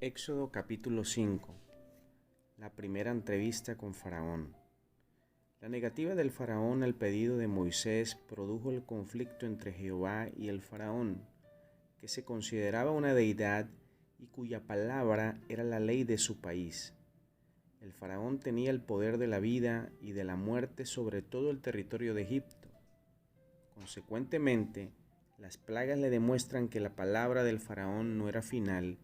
Éxodo capítulo 5. La primera entrevista con Faraón. La negativa del Faraón al pedido de Moisés produjo el conflicto entre Jehová y el Faraón, que se consideraba una deidad y cuya palabra era la ley de su país. El Faraón tenía el poder de la vida y de la muerte sobre todo el territorio de Egipto. Consecuentemente, las plagas le demuestran que la palabra del Faraón no era final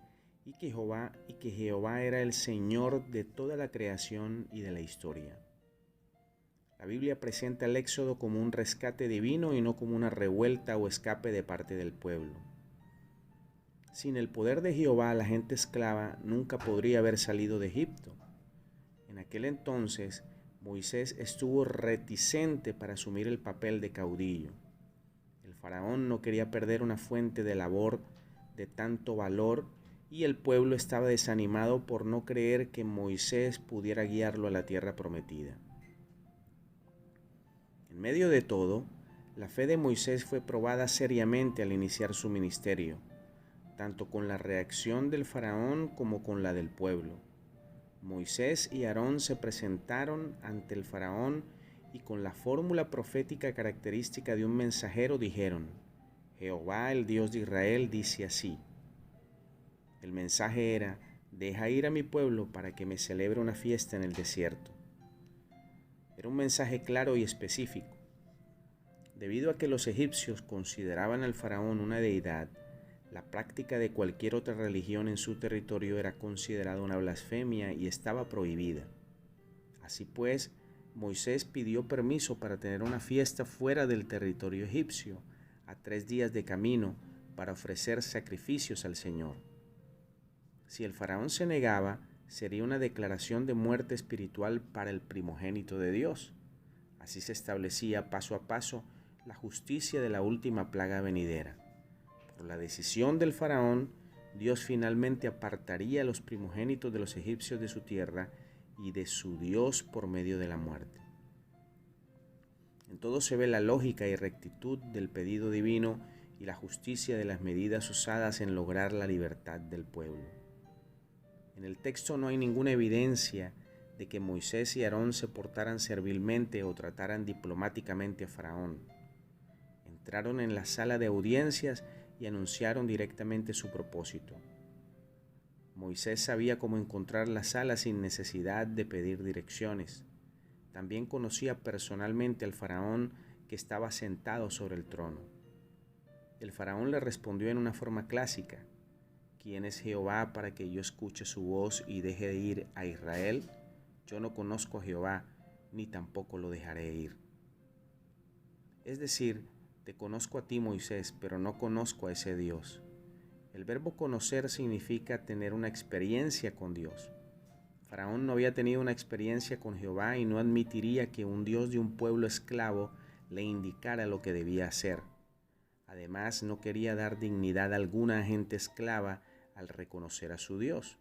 y que Jehová era el Señor de toda la creación y de la historia. La Biblia presenta el Éxodo como un rescate divino y no como una revuelta o escape de parte del pueblo. Sin el poder de Jehová, la gente esclava nunca podría haber salido de Egipto. En aquel entonces, Moisés estuvo reticente para asumir el papel de caudillo. El faraón no quería perder una fuente de labor de tanto valor y el pueblo estaba desanimado por no creer que Moisés pudiera guiarlo a la tierra prometida. En medio de todo, la fe de Moisés fue probada seriamente al iniciar su ministerio, tanto con la reacción del faraón como con la del pueblo. Moisés y Aarón se presentaron ante el faraón y con la fórmula profética característica de un mensajero dijeron: Jehová, el Dios de Israel, dice así. El mensaje era: deja ir a mi pueblo para que me celebre una fiesta en el desierto. Era un mensaje claro y específico. Debido a que los egipcios consideraban al faraón una deidad, la práctica de cualquier otra religión en su territorio era considerada una blasfemia y estaba prohibida. Así pues, Moisés pidió permiso para tener una fiesta fuera del territorio egipcio, a 3 días de camino, para ofrecer sacrificios al Señor. Si el faraón se negaba, sería una declaración de muerte espiritual para el primogénito de Dios. Así se establecía paso a paso la justicia de la última plaga venidera. Por la decisión del faraón, Dios finalmente apartaría a los primogénitos de los egipcios de su tierra y de su Dios por medio de la muerte. En todo se ve la lógica y rectitud del pedido divino y la justicia de las medidas usadas en lograr la libertad del pueblo. En el texto no hay ninguna evidencia de que Moisés y Aarón se portaran servilmente o trataran diplomáticamente a Faraón. Entraron en la sala de audiencias y anunciaron directamente su propósito. Moisés sabía cómo encontrar la sala sin necesidad de pedir direcciones. También conocía personalmente al faraón que estaba sentado sobre el trono. El faraón le respondió en una forma clásica: ¿Quién es Jehová para que yo escuche su voz y deje de ir a Israel? Yo no conozco a Jehová, ni tampoco lo dejaré ir. Es decir, te conozco a ti, Moisés, pero no conozco a ese Dios. El verbo conocer significa tener una experiencia con Dios. Faraón no había tenido una experiencia con Jehová y no admitiría que un Dios de un pueblo esclavo le indicara lo que debía hacer. Además, no quería dar dignidad alguna a gente esclava al reconocer a su Dios.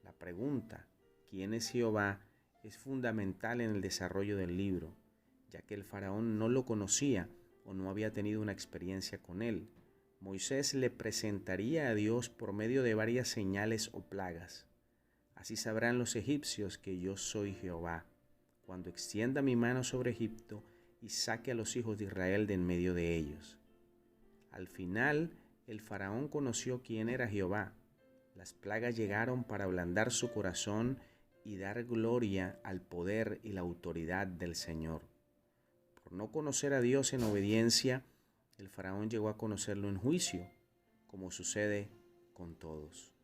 La pregunta, ¿quién es Jehová?, es fundamental en el desarrollo del libro, ya que el faraón no lo conocía o no había tenido una experiencia con él. Moisés le presentaría a Dios por medio de varias señales o plagas. Así sabrán los egipcios que yo soy Jehová, cuando extienda mi mano sobre Egipto y saque a los hijos de Israel de en medio de ellos. Al final, el faraón conoció quién era Jehová. Las plagas llegaron para ablandar su corazón y dar gloria al poder y la autoridad del Señor. Por no conocer a Dios en obediencia, el faraón llegó a conocerlo en juicio, como sucede con todos.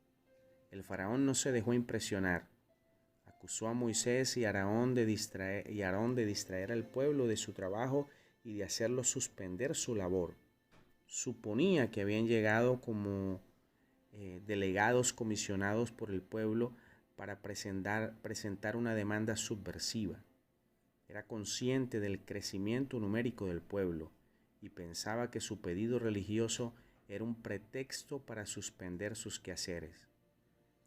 El faraón no se dejó impresionar. Acusó a Moisés y Aarón de distraer al pueblo de su trabajo y de hacerlo suspender su labor. Suponía que habían llegado como delegados comisionados por el pueblo para presentar una demanda subversiva. Era consciente del crecimiento numérico del pueblo y pensaba que su pedido religioso era un pretexto para suspender sus quehaceres.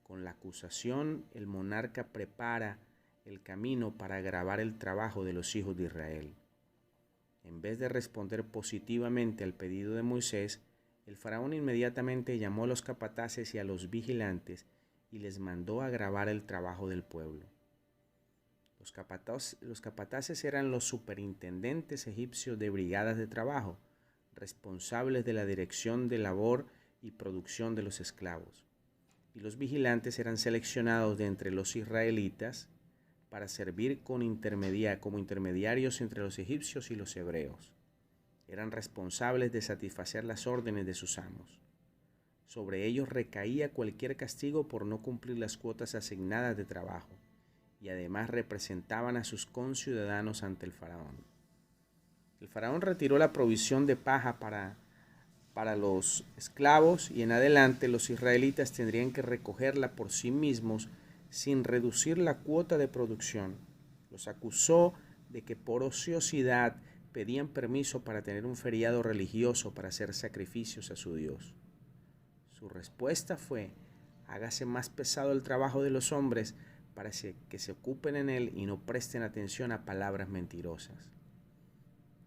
Con la acusación, el monarca prepara el camino para agravar el trabajo de los hijos de Israel. En vez de responder positivamente al pedido de Moisés, el faraón inmediatamente llamó a los capataces y a los vigilantes y les mandó agravar el trabajo del pueblo. Los capataces eran los superintendentes egipcios de brigadas de trabajo, responsables de la dirección de labor y producción de los esclavos. Y los vigilantes eran seleccionados de entre los israelitas para servir como intermediarios entre los egipcios y los hebreos. Eran responsables de satisfacer las órdenes de sus amos. Sobre ellos recaía cualquier castigo por no cumplir las cuotas asignadas de trabajo, y además representaban a sus conciudadanos ante el faraón. El faraón retiró la provisión de paja para los esclavos y en adelante los israelitas tendrían que recogerla por sí mismos sin reducir la cuota de producción. Los acusó de que por ociosidad pedían permiso para tener un feriado religioso para hacer sacrificios a su Dios. Su respuesta fue: hágase más pesado el trabajo de los hombres para que se ocupen en él y no presten atención a palabras mentirosas.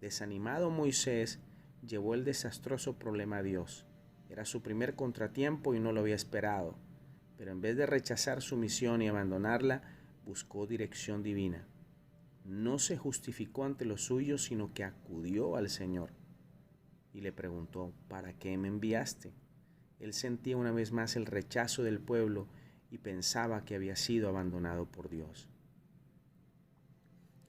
Desanimado, Moisés llevó el desastroso problema a Dios. Era su primer contratiempo y no lo había esperado, pero en vez de rechazar su misión y abandonarla, buscó dirección divina. No se justificó ante los suyos, sino que acudió al Señor y le preguntó: ¿para qué me enviaste? Él sentía una vez más el rechazo del pueblo y pensaba que había sido abandonado por Dios.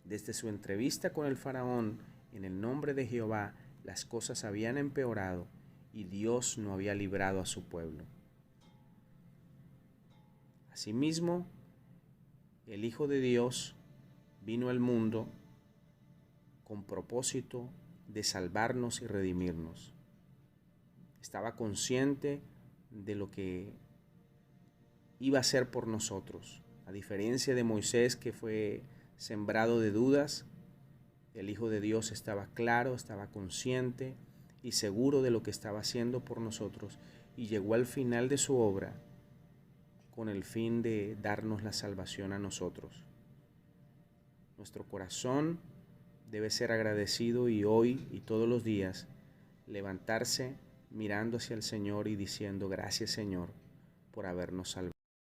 Desde su entrevista con el faraón, en el nombre de Jehová, las cosas habían empeorado y Dios no había librado a su pueblo. Asimismo, el Hijo de Dios vino al mundo con propósito de salvarnos y redimirnos. Estaba consciente de lo que iba a hacer por nosotros. A diferencia de Moisés, que fue sembrado de dudas, el Hijo de Dios estaba claro, estaba consciente y seguro de lo que estaba haciendo por nosotros, y llegó al final de su obra con el fin de darnos la salvación a nosotros. Nuestro corazón debe ser agradecido, y hoy y todos los días levantarse mirando hacia el Señor y diciendo: gracias, Señor, por habernos salvado.